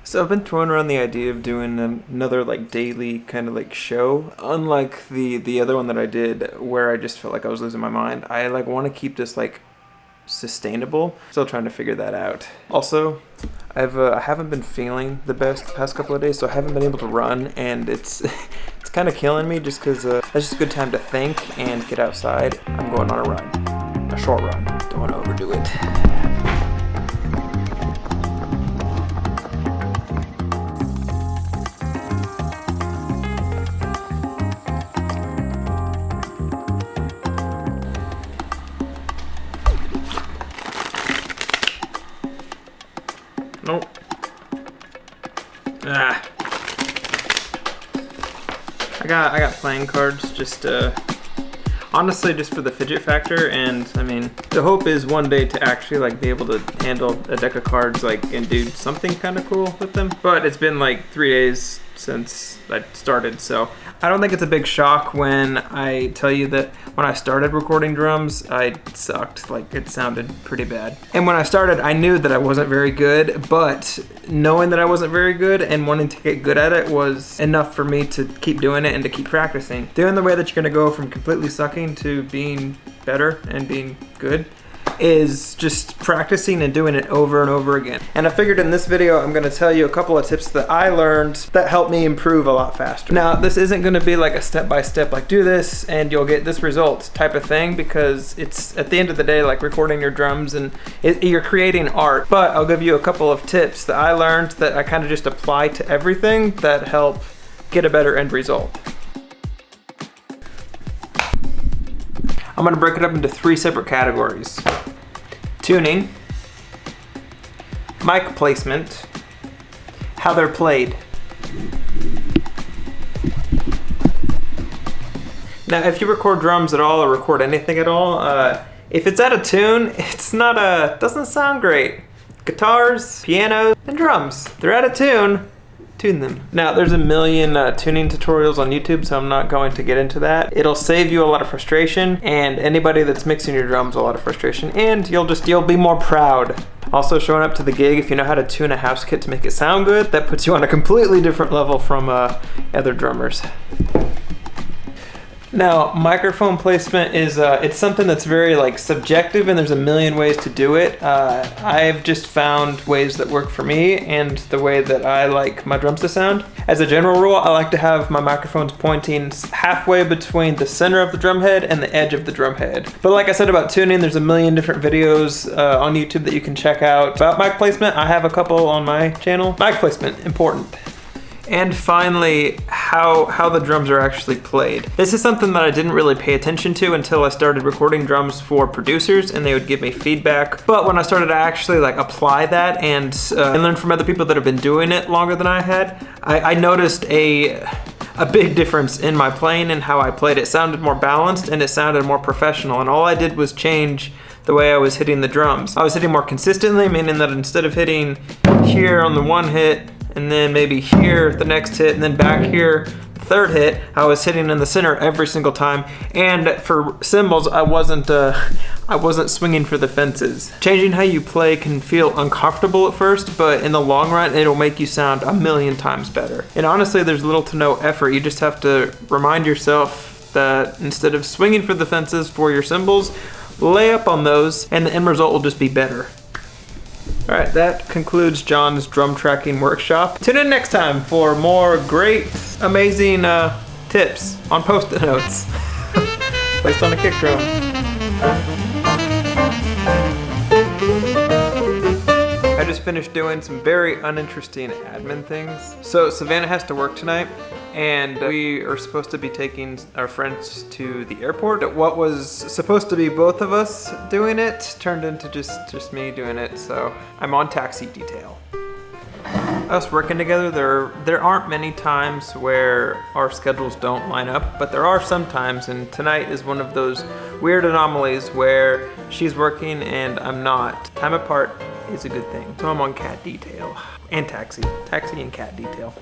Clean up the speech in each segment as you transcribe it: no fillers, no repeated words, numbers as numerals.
So I've been throwing around the idea of doing another like daily kind of like show. Unlike the other one that I did where I just felt like I was losing my mind, I like want to keep this like sustainable. Still trying to figure that out. Also, I haven't been feeling the best the past couple of days, so I haven't been able to run, and it's it's kind of killing me just because it's just a good time to think and get outside. I'm going on a run, a short run. Don't want to overdo it. Nope. Ah. I got playing cards just honestly just for the fidget factor, and I mean the hope is one day to actually like be able to handle a deck of cards like and do something kind of cool with them. But it's been like 3 days since I started, so I don't think it's a big shock when I tell you that when I started recording drums, I sucked. Like, it sounded pretty bad. And when I started, I knew that I wasn't very good, but knowing that I wasn't very good and wanting to get good at it was enough for me to keep doing it and to keep practicing. The only way that you're gonna go from completely sucking to being better and being good is just practicing and doing it over and over again. And I figured in this video I'm going to tell you a couple of tips that I learned that helped me improve a lot faster. Now this isn't going to be like a step-by-step like do this and you'll get this result type of thing, because it's at the end of the day like recording your drums and you're creating art. But I'll give you a couple of tips that I learned that I kind of just apply to everything that help get a better end result. I'm going to break it up into 3 separate categories: tuning, mic placement, how they're played. Now, if you record drums at all or record anything at all, if it's out of tune, doesn't sound great. Guitars, pianos, and drums, they're out of tune. Tune them. Now there's a million tuning tutorials on YouTube, so I'm not going to get into that. It'll save you a lot of frustration, and anybody that's mixing your drums a lot of frustration, and you'll be more proud. Also, showing up to the gig, if you know how to tune a house kit to make it sound good, that puts you on a completely different level from other drummers. Now, microphone placement is it's something that's very like subjective, and there's a million ways to do it. I've just found ways that work for me and the way that I like my drums to sound. As a general rule, I like to have my microphones pointing halfway between the center of the drum head and the edge of the drum head. But like I said about tuning, there's a million different videos on YouTube that you can check out. About mic placement, I have a couple on my channel. Mic placement, important. And finally, how the drums are actually played. This is something that I didn't really pay attention to until I started recording drums for producers, and they would give me feedback. But when I started to actually like apply that and learn from other people that have been doing it longer than I had, I noticed a big difference in my playing and how I played. It sounded more balanced and it sounded more professional, and all I did was change the way I was hitting the drums. I was hitting more consistently, meaning that instead of hitting here on the one hit, and then maybe here the next hit, and then back here the third hit, I was hitting in the center every single time. And for cymbals, I wasn't swinging for the fences. Changing how you play can feel uncomfortable at first, but in the long run, it'll make you sound a million times better. And honestly, there's little to no effort. You just have to remind yourself that instead of swinging for the fences for your cymbals, lay up on those, and the end result will just be better. All right, that concludes John's drum tracking workshop. Tune in next time for more great, amazing tips on Post-it notes placed on a kick drum. I just finished doing some very uninteresting admin things. So Savannah has to work tonight, and we are supposed to be taking our friends to the airport. What was supposed to be both of us doing it turned into just me doing it, so I'm on taxi detail. Us working together, there aren't many times where our schedules don't line up, but there are some times, and tonight is one of those weird anomalies where she's working and I'm not. Time apart is a good thing. So I'm on cat detail and taxi and cat detail.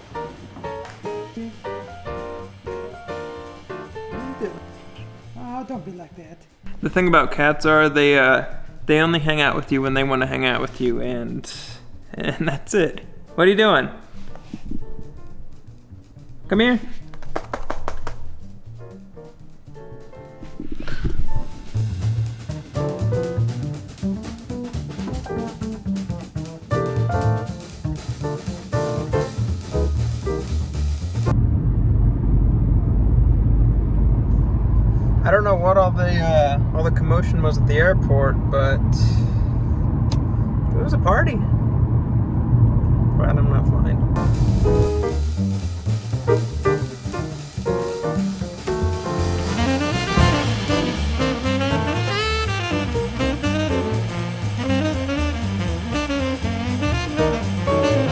Oh, don't be like that. The thing about cats are they only hang out with you when they want to hang out with you, and that's it. What are you doing? Come here. I don't know what all the commotion was at the airport, but it was a party. But I'm not flying.